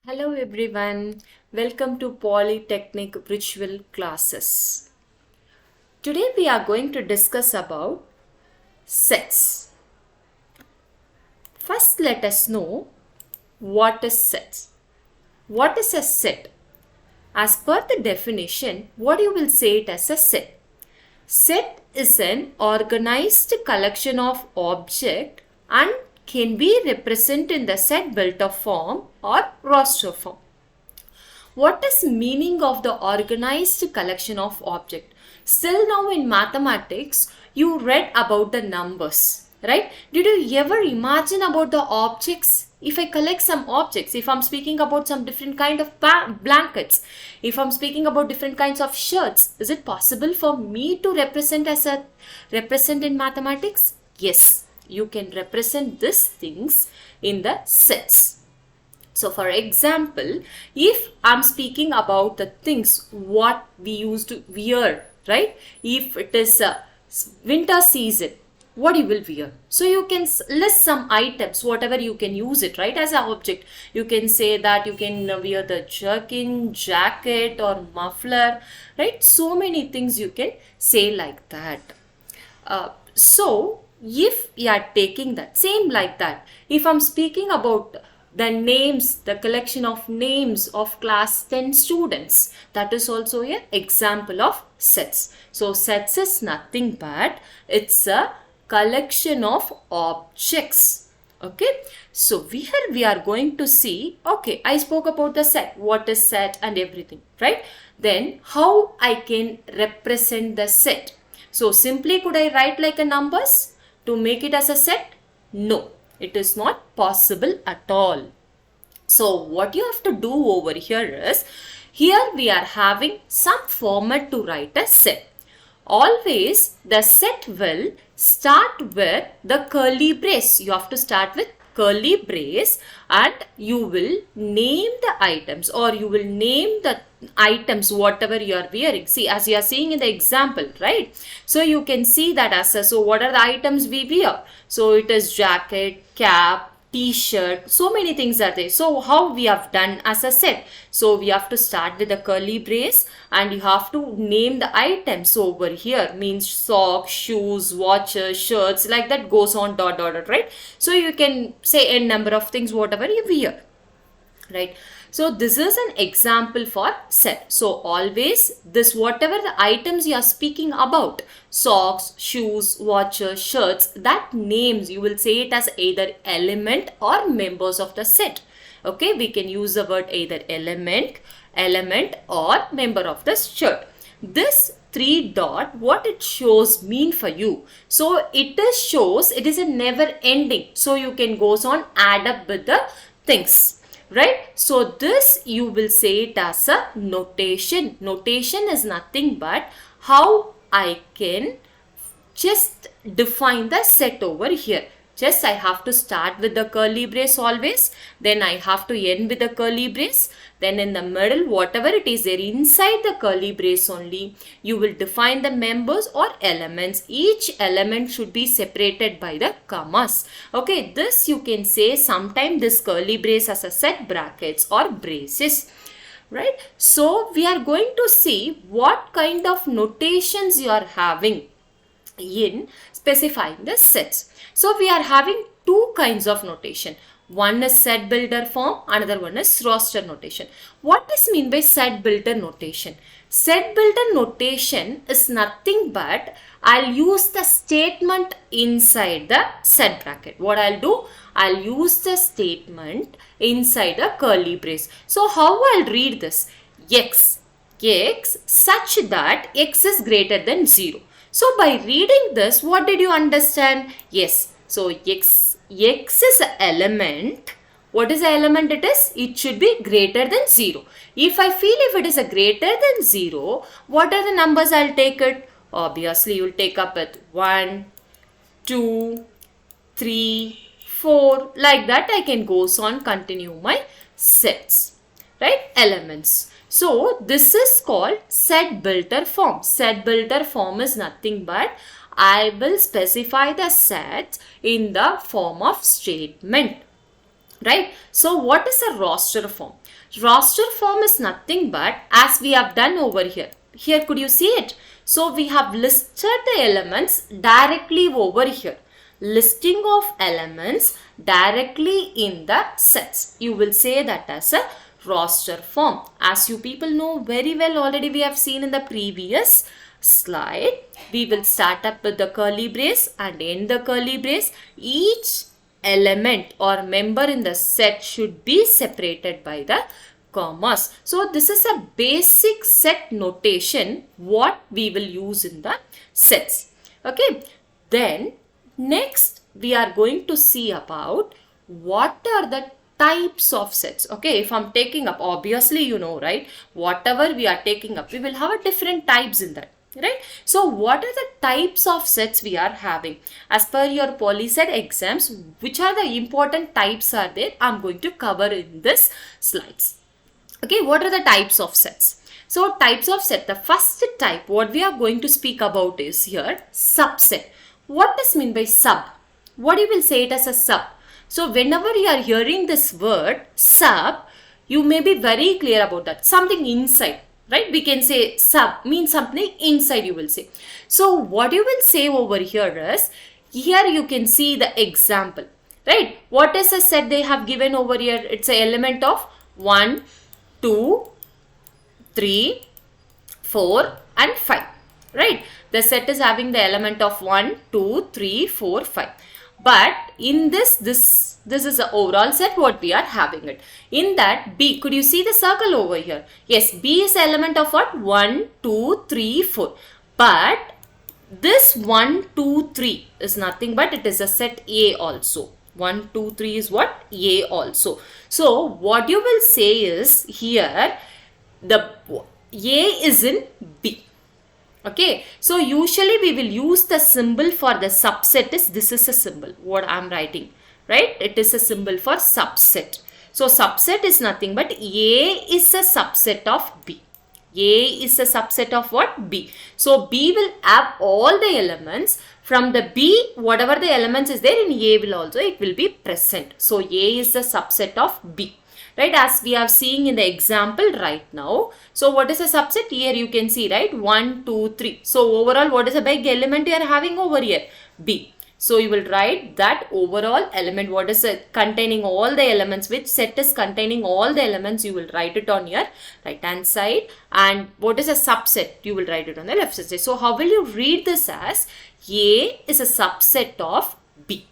Hello everyone, welcome to Polytechnic Virtual Classes. Today we are going to discuss about sets. First let us know what is sets. What is a set? As per the definition, what you will say it as a set? Set is an organized collection of objects and can be represented in the set built-up form or roster form. What is meaning of the organized collection of object? Still now in mathematics, you read about the numbers, right? Did you ever imagine about the objects? If I collect some objects, if I'm speaking about some different kind of blankets, if I'm speaking about different kinds of shirts, is it possible for me to represent in mathematics? Yes, you can represent these things in the sets. So for example, if I'm speaking about the things what we used to wear, right? If it is a winter season, what you will wear? So you can list some items, whatever you can use it, right? As an object, you can say that you can wear the jerkin, jacket or muffler, right? So many things you can say like that. So if you are taking that, same like that, if I'm speaking about the names, the collection of names of class 10 students, that is also an example of sets. So sets is nothing but it's a collection of objects. Okay, so here we are going to see, okay, I spoke about the set, what is set and everything, right? Then how I can represent the set. So simply could I write like a numbers to make it as a set? No, it is not possible at all. So what you have to do over here is, here we are having some format to write a set. Always the set will start with the curly brace. You have to start with curly brace and you will name the items or you will name the items whatever you are wearing. See, as you are seeing in the example, right? So you can see that as a, so what are the items we wear? So it is jacket, cap, t-shirt, so many things are there. So how we have done as a set? So we have to start with the curly brace and you have to name the items. So over here means socks, shoes, watches, shirts, like that goes on dot dot dot, right? So you can say a number of things whatever you wear, right? So this is an example for set. So always this whatever the items you are speaking about, socks, shoes, watches, shirts, that names you will say it as either element or members of the set. Okay, we can use the word either element or member of the shirt. This 3 dot, what it shows mean for you? So it is shows it is a never ending. So you can goes on add up with the things. Right? So this you will say it as a notation. Notation is nothing but how I can just define the set over here. Just I have to start with the curly brace always. Then I have to end with the curly brace. Then in the middle, whatever it is there inside the curly brace only, you will define the members or elements. Each element should be separated by the commas. Okay, this you can say sometime this curly brace as a set brackets or braces. Right? So we are going to see what kind of notations you are having in specifying the sets. So we are having two kinds of notation. One is set builder form, another one is roster notation. What is mean by set builder notation? Set builder notation is nothing but I'll use the statement inside the set bracket. What I'll do? I'll use the statement inside a curly brace. So how I'll read this? X such that x is greater than 0. So by reading this, what did you understand? Yes. So x is an element. What is the element it is? It should be greater than 0. If I feel if it is a greater than 0, what are the numbers I'll take it? Obviously, you will take up with 1, 2, 3, 4. Like that I can go on continue my sets. Right? Elements. So this is called set builder form. Set builder form is nothing but I will specify the sets in the form of statement. right? So what is a roster form? Roster form is nothing but as we have done over here. Here, could you see it? So we have listed the elements directly over here. Listing of elements directly in the sets. You will say that as a roster form. As you people know very well, already we have seen in the previous slide. We will start up with the curly brace and end the curly brace. Each element or member in the set should be separated by the commas. So this is a basic set notation what we will use in the sets. Okay. Then next we are going to see about what are the types of sets. Okay, if I'm taking up, obviously you know, right, whatever we are taking up, we will have a different types in that, right? So what are the types of sets we are having? As per your PolySet exams, which are the important types are there? I'm going to cover in this slides. Okay, what are the types of sets? So types of set, the first type what we are going to speak about is here subset. What does mean by sub? What you will say it as a sub? So whenever you are hearing this word sub, you may be very clear about that. Something inside, right? We can say sub means something inside, you will say. So what you will say over here is, here you can see the example, right? What is a set they have given over here? It's an element of 1, 2, 3, 4 and 5, right? The set is having the element of 1, 2, 3, 4, 5. But in this is the overall set what we are having it. In that B, could you see the circle over here? Yes, B is the element of what? 1, 2, 3, 4. But this 1, 2, 3 is nothing but it is a set A also. 1, 2, 3 is what? A also. So what you will say is here the A is in B. Okay, so usually we will use the symbol for the subset is, this is a symbol what I am writing, right? It is a symbol for subset. So subset is nothing but A is a subset of B. A is a subset of what? B. So B will have all the elements. From the B, whatever the elements is there in A will also, it will be present. So A is the subset of B. Right, as we are seeing in the example right now. So what is a subset? Here you can see, right, 1, 2, 3. So overall what is a big element you are having over here? B. So you will write that overall element, what is it containing all the elements, which set is containing all the elements, you will write it on your right hand side. And what is a subset? You will write it on the left side. So how will you read this as? A is a subset of B.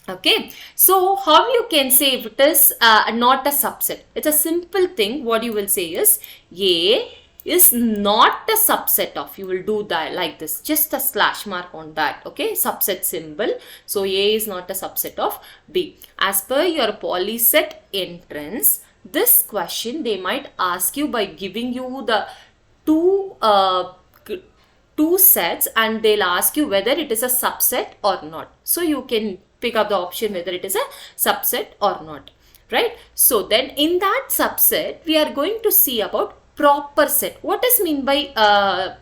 Okay, so how you can say if it is not a subset? It's a simple thing. What you will say is A is not a subset of, you will do that like this, just a slash mark on that, okay, subset symbol. So A is not a subset of B. As per your PolySet entrance, this question they might ask you by giving you the two sets and they'll ask you whether it is a subset or not. So you can pick up the option whether it is a subset or not, right? So then in that subset, we are going to see about proper set. What does mean by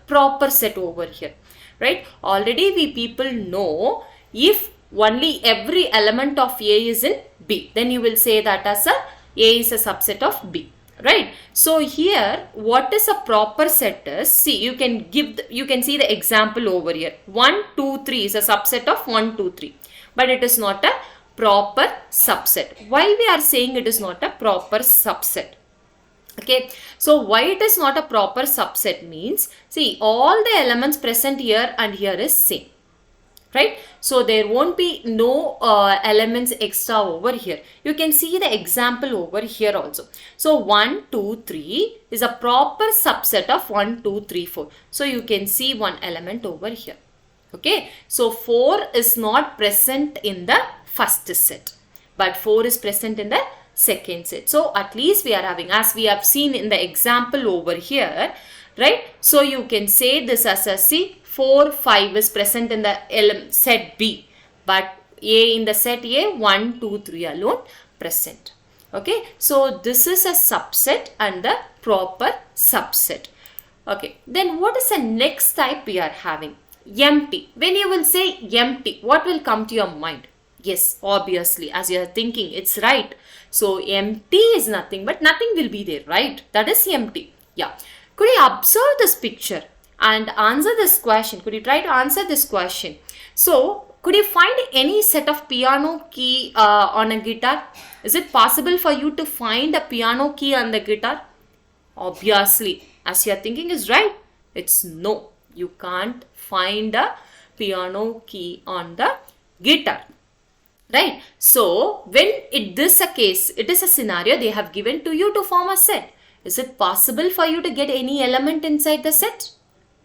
proper set over here, right? Already we people know if only every element of A is in B, then you will say that as A is a subset of B. Right. So here what is a proper set is, see, you can see the example over here. 1, 2, 3 is a subset of 1, 2, 3. But it is not a proper subset. Why we are saying it is not a proper subset? Okay. So why it is not a proper subset means, see, all the elements present here and here is same. Right? So there won't be no elements extra over here. You can see the example over here also. So 1, 2, 3 is a proper subset of 1, 2, 3, 4. So you can see one element over here. Okay. So 4 is not present in the first set, but 4 is present in the second set. So at least we are having, as we have seen in the example over here, right? So you can say this as a, see, 4, 5 is present in the set B, but A in the set A, 1, 2, 3 alone present. Okay, so this is a subset and the proper subset. Okay, then what is the next type we are having? Empty. When you will say empty, what will come to your mind? Yes, obviously, as you are thinking, it's right. So empty is nothing, but nothing will be there, right? That is empty. Yeah. Could you observe this picture and answer this question? Could you try to answer this question? So, could you find any set of piano key on a guitar? Is it possible for you to find a piano key on the guitar? Obviously, as you are thinking is right. It's no. You can't find a piano key on the guitar. Right. So, when this a case, it is a scenario they have given to you to form a set. Is it possible for you to get any element inside the set?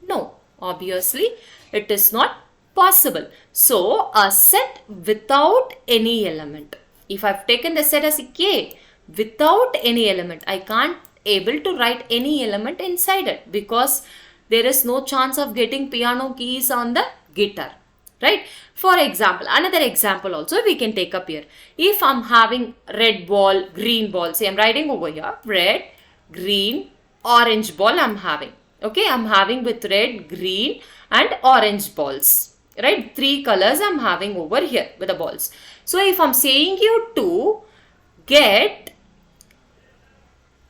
No. Obviously, it is not possible. So, a set without any element. If I've taken the set as a K without any element, I can't able to write any element inside it because there is no chance of getting piano keys on the guitar. Right? For example, another example also we can take up here. If I'm having red ball, green ball, say I'm writing over here, red, green, orange ball I'm having. Okay, I'm having with red, green and orange balls. Right? 3 colors I'm having over here with the balls. So, if I'm saying you to get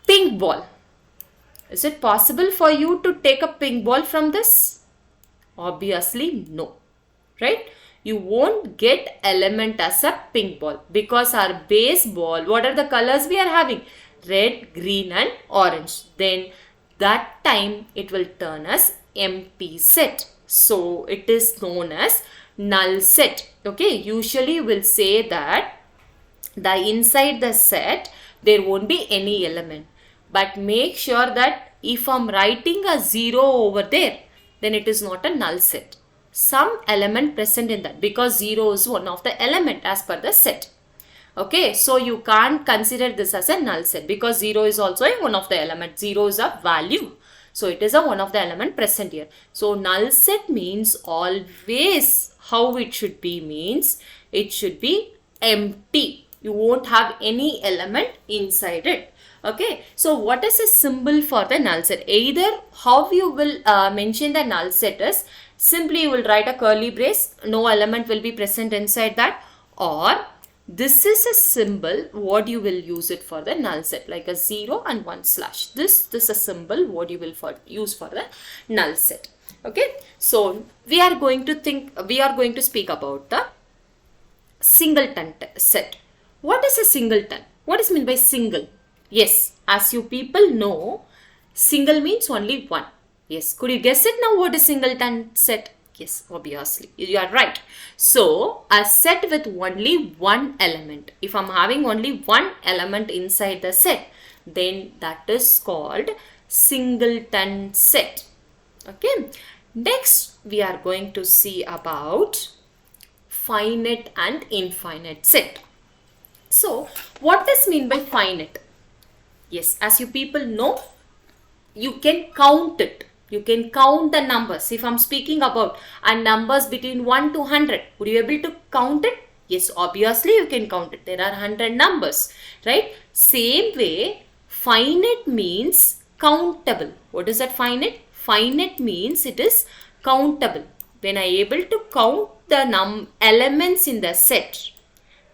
pink ball, is it possible for you to take a pink ball from this? Obviously, no. Right? You won't get element as a pink ball because our base ball, what are the colors we are having? Red, green and orange. Then that time it will turn as empty set. So it is known as null set. Okay, usually we'll say that the inside the set there won't be any element. But make sure that if I'm writing a 0 over there, then it is not a null set. Some element present in that because 0 is one of the element as per the set. Okay, so you can't consider this as a null set because 0 is also one of the element. 0 is a value. So it is a one of the element present here. So null set means always how it should be means it should be empty. You won't have any element inside it. Okay, so what is a symbol for the null set? Either how you will mention the null set is simply you will write a curly brace, no element will be present inside that, or this is a symbol what you will use it for the null set like a 0 and 1 slash. This is a symbol what you will use for the null set. Okay, so we are going to speak about the singleton set. What is a singleton? What is meant by single? Yes, as you people know, single means only one. Yes, could you guess it now what is singleton set? Yes, obviously, you are right. So, a set with only one element. If I'm having only one element inside the set, then that is called singleton set. Okay. Next, we are going to see about finite and infinite set. So, what does mean by finite? Yes, as you people know, you can count it. You can count the numbers. If I'm speaking about numbers between 1 to 100, would you be able to count it? Yes, obviously you can count it. There are 100 numbers, right? Same way, finite means countable. What is that finite? Finite means it is countable. When I able to count the elements in the set,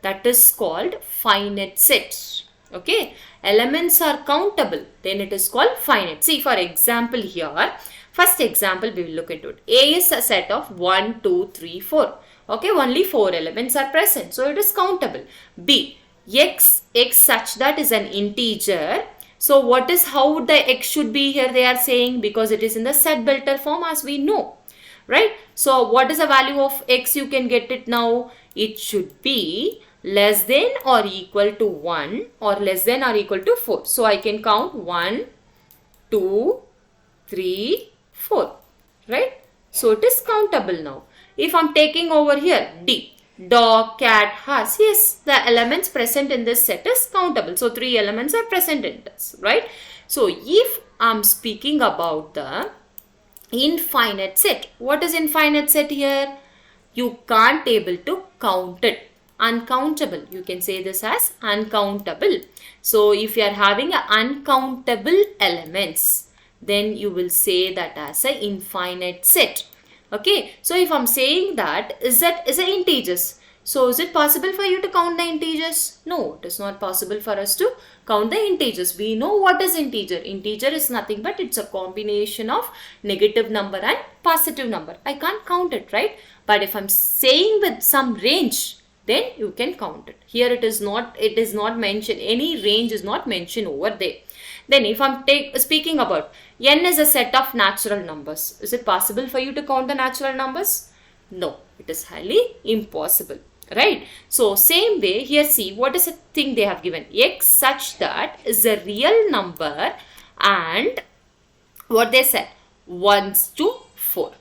that is called finite set. Okay, elements are countable, then it is called finite. See, for example here, first example we will look into it. A is a set of 1, 2, 3, 4. Okay, only 4 elements are present, so it is countable. B, x such that is an integer. So what is how the x should be here they are saying, because it is in the set builder form as we know. Right? So what is the value of x? You can get it now. It should be less than or equal to 1 or less than or equal to 4. So I can count 1, 2, 3, 4. Right? So it is countable now. If I'm taking over here D, dog, cat, horse, yes, the elements present in this set is countable. So 3 elements are present in this. Right? So if I'm speaking about the infinite set, what is infinite set here? You can't able to count it. Uncountable. You can say this as uncountable. So, if you are having uncountable elements, then you will say that as an infinite set. Okay. So, if I'm saying that is an integers. So is it possible for you to count the integers? No, it is not possible for us to count the integers. We know what is integer. Integer is nothing but it's a combination of negative number and positive number. I can't count it, right? But if I'm saying with some range, then you can count it. Here it is not mentioned. Any range is not mentioned over there. Then if I'm speaking about n is a set of natural numbers. Is it possible for you to count the natural numbers? No, it is highly impossible. Right? So same way here, see what is the thing they have given. X such that is a real number and what they said 1s to 4.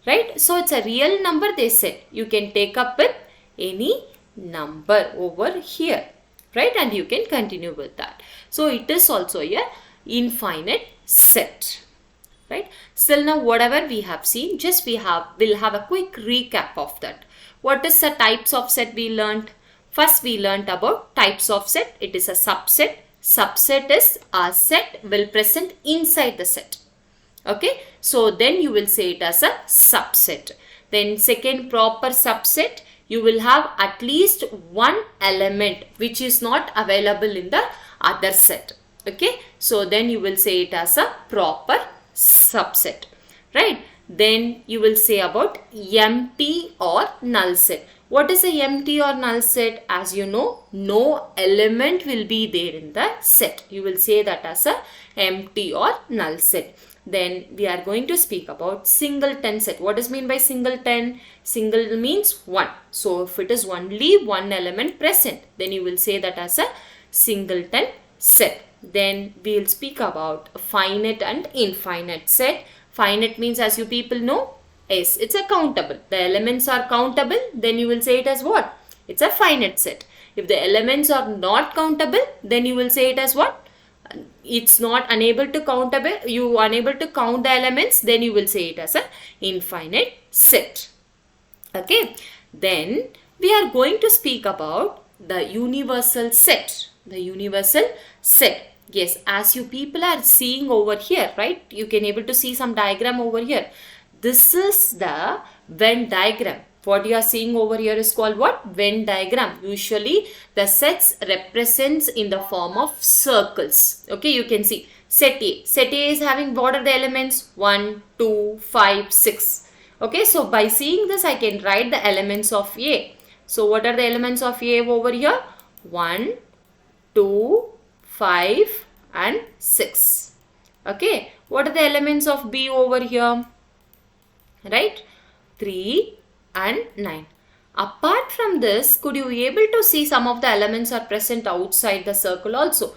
Right? So it's a real number they said. You can take up with any number over here. Right? And you can continue with that. So it is also a infinite set. Right? Still now whatever we have seen, just we'll have a quick recap of that. What is the types of set we learned? First we learned about types of set. It is a subset. Subset is a set will present inside the set. Okay. So then you will say it as a subset. Then second proper subset, you will have at least one element which is not available in the other set. Okay. So then you will say it as a proper subset. Right. Then you will say about empty or null set. What is a empty or null set? As you know, no element will be there in the set. You will say that as a empty or null set. Then we are going to speak about singleton set. What is mean by singleton? Single means one. So if it is only one element present, then you will say that as a singleton set. Then we will speak about finite and infinite set. Finite means, as you people know, yes, it's a countable. The elements are countable, then you will say it as what? It's a finite set. If the elements are not countable, then you will say it as what? It's not unable to countable. You are unable to count the elements, then you will say it as an infinite set. Okay. Then we are going to speak about the universal set. The universal set. Yes, as you people are seeing over here, right? You can able to see some diagram over here. This is the Venn diagram. What you are seeing over here is called what? Venn diagram. Usually the sets represents in the form of circles. Okay, you can see set A. Set A is having what are the elements? 1, 2, 5, 6. Okay, so by seeing this I can write the elements of A. So what are the elements of A over here? 1, 2, 5 and 6. Okay. What are the elements of B over here? Right? 3 and 9. Apart from this, could you be able to see some of the elements are present outside the circle also?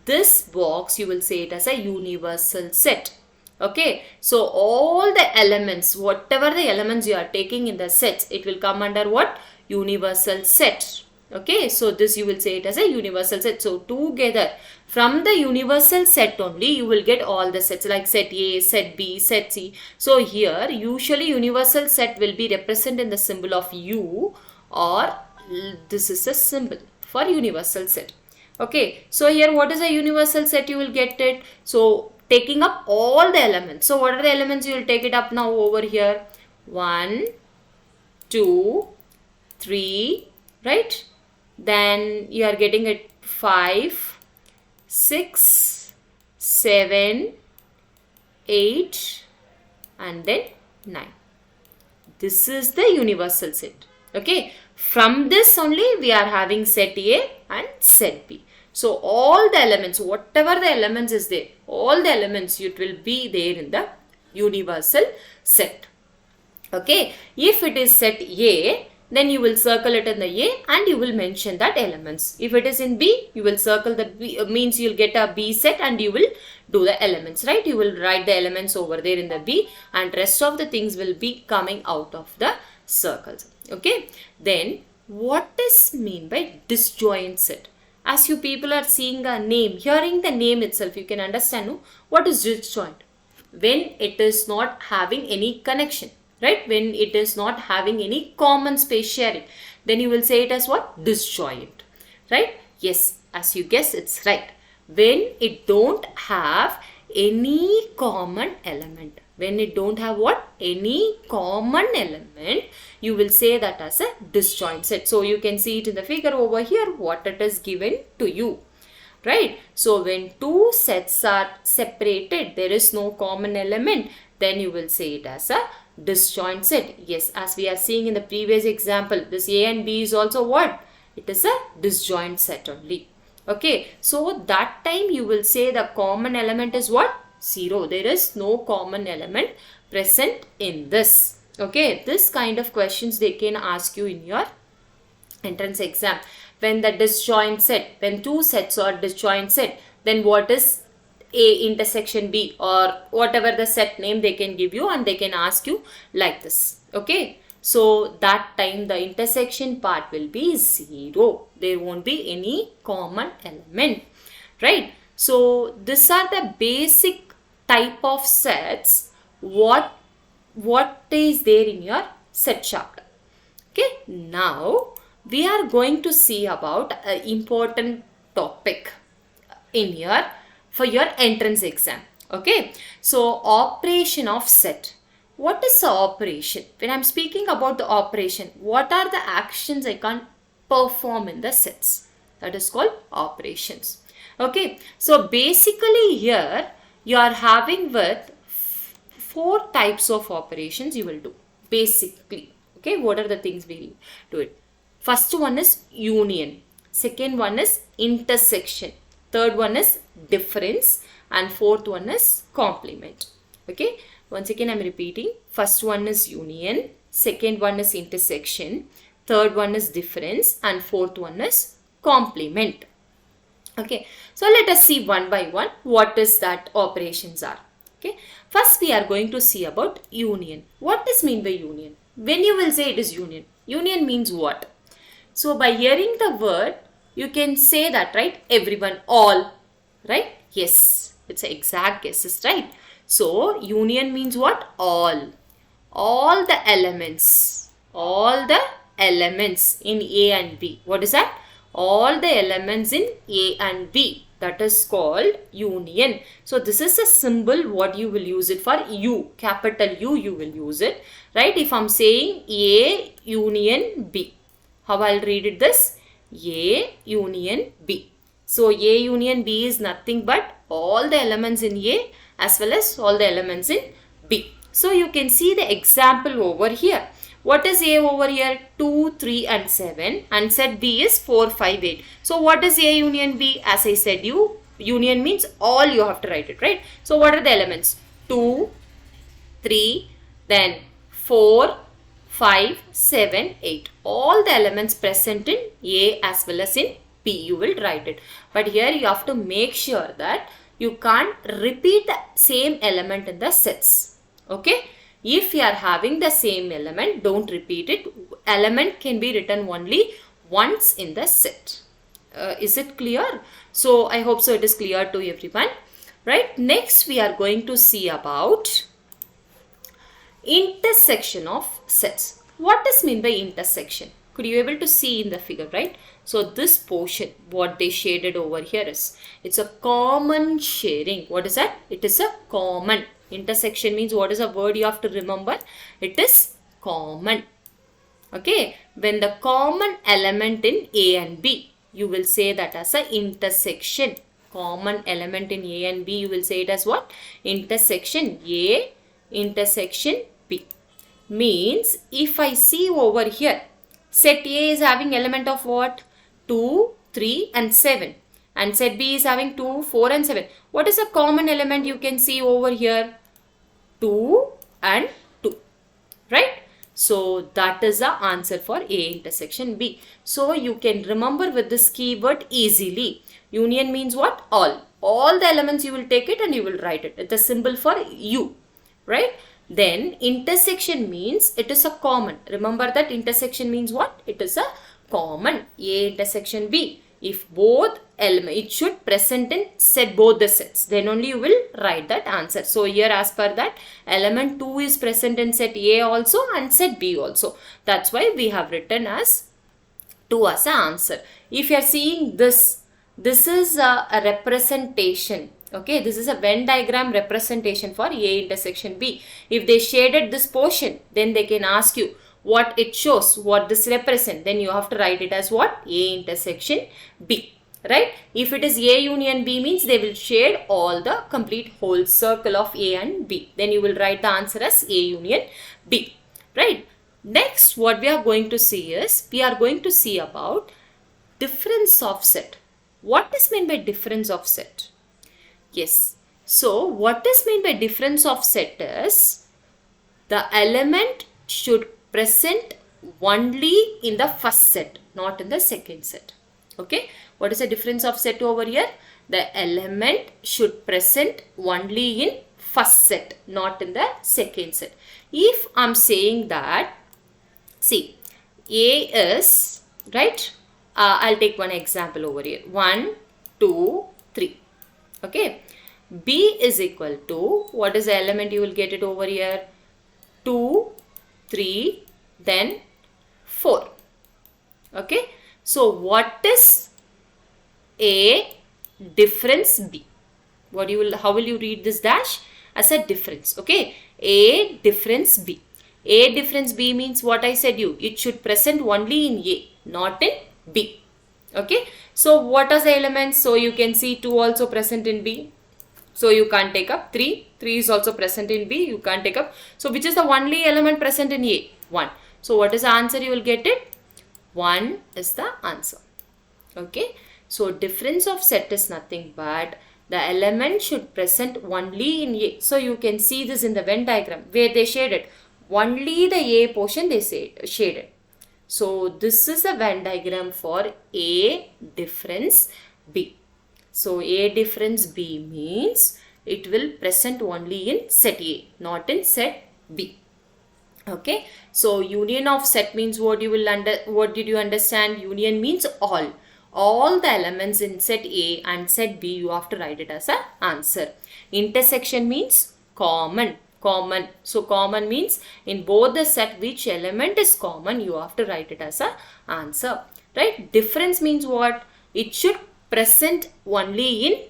This box, you will say it as a universal set. Okay. So all the elements, whatever the elements you are taking in the sets, it will come under what? Universal set. Okay, so this you will say it as a universal set. So together from the universal set only you will get all the sets like set A, set B, set C. So here usually universal set will be represented in the symbol of U, or this is a symbol for universal set. Okay, so here what is a universal set? You will get it. So taking up all the elements. So what are the elements you will take it up now over here? 1, 2, 3, right? Then you are getting it 5, 6, 7, 8 and then 9. This is the universal set. Okay. From this only we are having set A and set B. So all the elements, whatever the elements is there, all the elements it will be there in the universal set. Okay. If it is set A, then you will circle it in the A and you will mention that elements. If it is in B, you will circle the B, means you will get a B set and you will do the elements, right? You will write the elements over there in the B and rest of the things will be coming out of the circles. Okay. Then what is mean by disjoint set? As you people are seeing a name, hearing the name itself, you can understand no? What is disjoint? When it is not having any connection. Right? When it is not having any common space sharing, then you will say it as what? Disjoint. Right? Yes, as you guess, it's right. When it don't have any common element. When it don't have what? Any common element, you will say that as a disjoint set. So you can see it in the figure over here, what it is given to you. Right? So when two sets are separated, there is no common element, then you will say it as a disjoint set. Yes, as we are seeing in the previous example, this A and B is also what? It is a disjoint set only. Okay, so that time you will say the common element is what? 0. There is no common element present in this. Okay, this kind of questions they can ask you in your entrance exam. When the disjoint set, when two sets are disjoint set, then what is A intersection B, or whatever the set name they can give you, and they can ask you like this. Okay, so that time the intersection part will be 0. There won't be any common element, right? So these are the basic type of sets what is there in your set chapter. Okay, now we are going to see about an important topic in here for your entrance exam. Okay, so operation of set. What is the operation? When I am speaking about the operation, what are the actions I can perform in the sets? That is called operations. Okay, so basically here you are having with 4 types of operations you will do. Basically, okay, what are the things we will do it? First one is union. Second one is intersection. Third one is difference. And fourth one is complement. Okay. Once again I am repeating. First one is union. Second one is intersection. Third one is difference. And fourth one is complement. Okay. So let us see one by one what is that operations are. Okay. First we are going to see about union. What is mean by union? When you will say it is union. Union means what? So by hearing the word, you can say that, right? Everyone, all, right? Yes, it's an exact guess, right? So union means what? All. All the elements. All the elements in A and B. What is that? All the elements in A and B. That is called union. So this is a symbol what you will use it for. U, capital U, you will use it, right? If I'm saying A union B. How I'll read it this? A union B. So A union B is nothing but all the elements in A as well as all the elements in B. So you can see the example over here. What is A over here? 2, 3 and 7, and set B is 4, 5, 8. So what is A union B? As I said you, union means all, you have to write it, right? So what are the elements? 2, 3, then 4, 5, 7, 8. All the elements present in A as well as in B, you will write it. But here you have to make sure that you can't repeat the same element in the sets. Okay? If you are having the same element, don't repeat it. Element can be written only once in the set. Is it clear? So I hope so it is clear to everyone. Right? Next we are going to see about intersection of sets. What is mean by intersection? Could you able to see in the figure, right? So this portion, what they shaded over here is, it's a common sharing. What is that? It is a common. Intersection means what is a word you have to remember? It is common. Okay. When the common element in A and B, you will say that as a intersection. Common element in A and B, you will say it as what? Intersection A, intersection B. Means if I see over here, set A is having element of what? 2, 3 and 7. And set B is having 2, 4 and 7. What is a common element you can see over here? 2 and 2. Right? So that is the answer for A intersection B. So you can remember with this keyword easily. Union means what? All. All the elements you will take it and you will write it. It's a symbol for U. Right? Then intersection means it is a common. Remember that intersection means what? It is a common. A intersection B. If both elements, it should present in set both the sets. Then only you will write that answer. So here as per that, element 2 is present in set A also and set B also. That's why we have written as 2 as an answer. If you are seeing this is a representation. Okay, this is a Venn diagram representation for A intersection B. If they shaded this portion, then they can ask you what it shows, what this represents. Then you have to write it as what? A intersection B. Right? If it is A union B means they will shade all the complete whole circle of A and B. Then you will write the answer as A union B. Right? Next, what we are going to see is, we are going to see about difference of set. What is meant by difference of set? Yes. So, what is meant by difference of set is, the element should present only in the first set, not in the second set. Okay. What is the difference of set over here? The element should present only in first set, not in the second set. If I am saying that, see, A is, right, I'll take one example over here, 1, 2, 3, okay. B is equal to, what is the element you will get it over here? 2, 3, then 4, okay. So, what is A difference B? How will you read this dash? As a difference, okay. A difference B. A difference B means what I said you, it should present only in A, not in B. Okay. So, what are the elements? So, you can see 2 also present in B. So, you can't take up 3. 3 is also present in B. You can't take up. So, which is the only element present in A? 1. So, what is the answer you will get it? 1 is the answer. Okay. So, difference of set is nothing but the element should present only in A. So, you can see this in the Venn diagram where they shaded. Only the A portion they shaded. So, this is a Venn diagram for A difference B. So, A difference B means it will present only in set A, not in set B. Okay. So, union of set means what did you understand? Union means all. All the elements in set A and set B, you have to write it as an answer. Intersection means common. So, common means in both the set which element is common, you have to write it as an answer. Right? Difference means what? It should present only in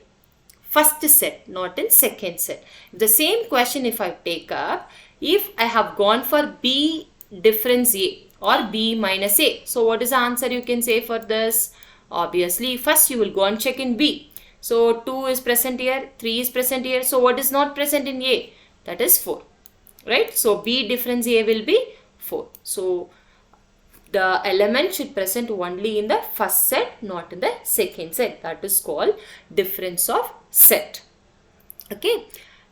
first set, not in second set. The same question if I take up, if I have gone for B difference A or B minus A. So, what is the answer you can say for this? Obviously, first you will go and check in B. So, 2 is present here, 3 is present here. So, what is not present in A? That is 4. Right? So, B difference A will be 4. So, the element should present only in the first set, not in the second set. That is called difference of set. Okay.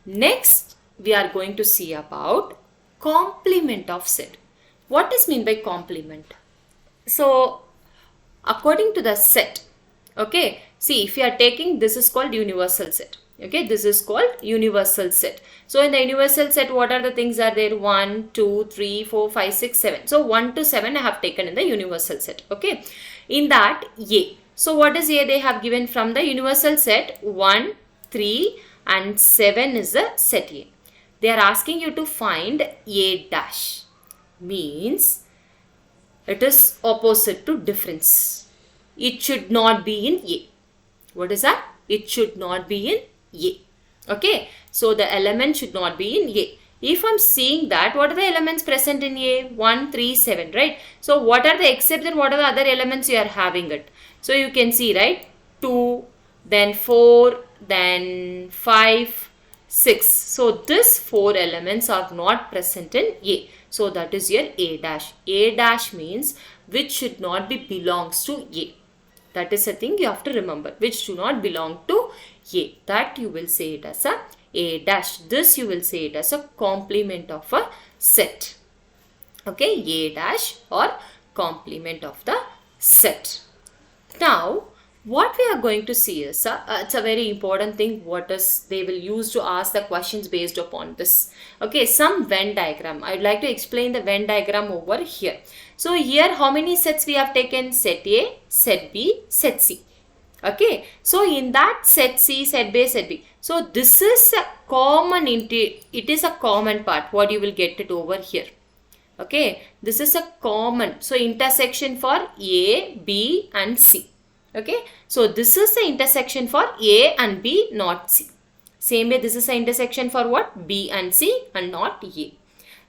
Next, we are going to see about complement of set. What is meant by complement? So, according to the set, okay, see, if you are taking, this is called universal set. Okay, this is called universal set. So, in the universal set, what are the things are there? 1, 2, 3, 4, 5, 6, 7. So, 1 to 7 I have taken in the universal set. Okay, in that A. So, what is A they have given from the universal set? 1, 3 and 7 is the set A. They are asking you to find A dash. Means it is opposite to difference. It should not be in A. What is that? It should not be in A. Okay. So, the element should not be in A. If I am seeing that, what are the elements present in A? 1, 3, 7, right? So, what are the except then what are the other elements you are having it? So, you can see, right? 2, then 4, then 5, 6. So, these 4 elements are not present in A. So, that is your A dash. A dash means which should not be belongs to A. That is a thing you have to remember, which do not belong to A. That you will say it as a dash. This you will say it as a complement of a set. Okay, A dash or complement of the set. Now, what we are going to see is, it's a very important thing, what is they will use to ask the questions based upon this. Okay, some Venn diagram. I would like to explain the Venn diagram over here. So, here how many sets we have taken? Set A, set B, set C. Okay, so in that set C, set B, set B. So, this is a common, it is a common part, what you will get it over here. Okay, this is a common, so intersection for A, B and C. Okay, so this is the intersection for A and B, not C. Same way this is the intersection for what? B and C and not A.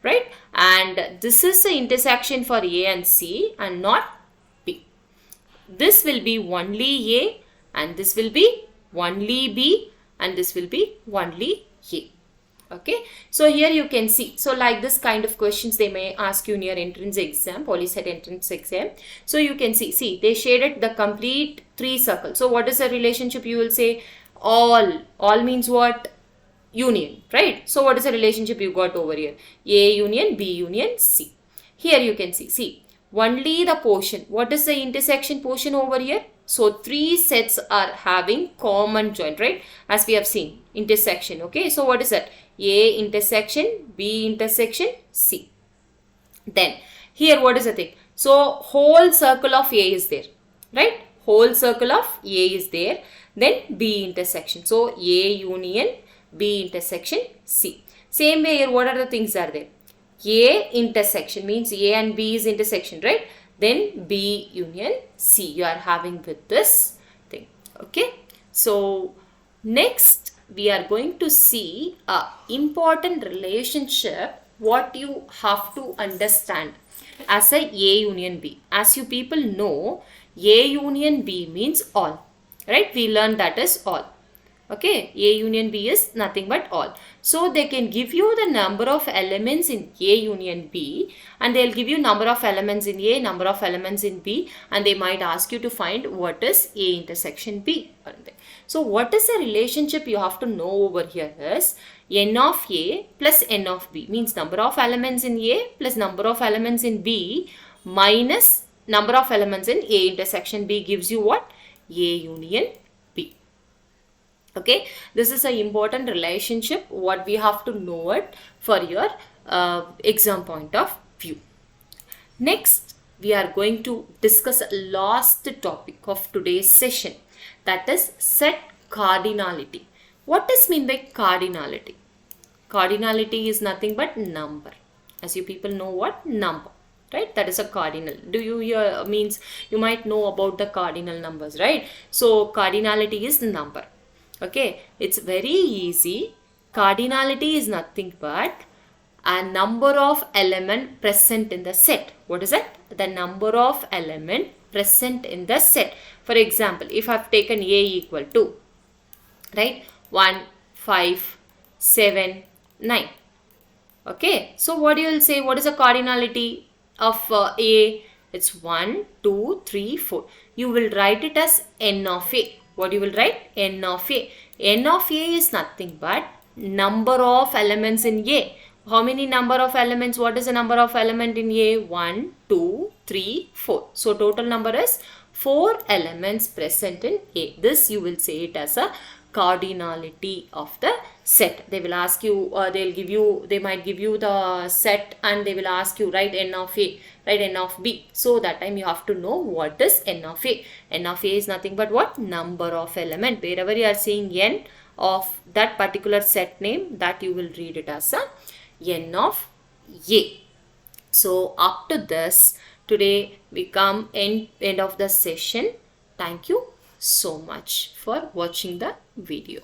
Right? And this is the intersection for A and C and not B. This will be only A and this will be only B and this will be only A. Okay, so here you can see, so like this kind of questions they may ask you in your entrance exam, PolySet entrance exam. So you can see they shaded the complete 3 circles. So what is the relationship? You will say all means what? Union, right? So what is the relationship you got over here? A union B union C. Here you can see only the portion. What is the intersection portion over here? So 3 sets are having common joint, right? As we have seen, intersection. Okay, so what is that? A intersection B intersection C. Then here what is the thing? So whole circle of A is there, right? Whole circle of A is there. Then B intersection. So A union B intersection C. Same way here, what are the things are there? A intersection means A and B is intersection, right? Then B union C you are having with this thing. Okay. So next we are going to see a important relationship what you have to understand as a union B. As you people know, A union B means all, right? We learned that is all. Okay, A union B is nothing but all. So they can give you the number of elements in A union B and they'll give you number of elements in A, number of elements in B, and they might ask you to find what is A intersection B. So what is the relationship you have to know over here is N of A plus N of B means number of elements in A plus number of elements in B minus number of elements in A intersection B gives you what? A union B. Okay, this is an important relationship what we have to know it for your exam point of view. Next, we are going to discuss last topic of today's session, that is set cardinality. What is mean by cardinality? Cardinality is nothing but number. As you people know what? Number. Right, that is a cardinal. Do you hear means you might know about the cardinal numbers, right? So cardinality is the number. Okay, it's very easy. Cardinality is nothing but a number of element present in the set. What is it? The number of element present in the set. For example, if I have taken A equal to, right, 1, 5, 7, 9. Okay, so what you will say? What is the cardinality of A? It's 1, 2, 3, 4. You will write it as N of A. What you will write? N of A. N of A is nothing but number of elements in A. How many number of elements? What is the number of element in A? 1, 2, 3, 4. So total number is 4 elements present in A. This you will say it as a cardinality of the set. They will ask you, they might give you the set and they will ask you write N of A, write N of B. So that time you have to know what is N of A. N of A is nothing but what? Number of element. Wherever you are seeing N of that particular set name, that you will read it as a N of A. So up to this, today we come end of the session. Thank you so much for watching the video.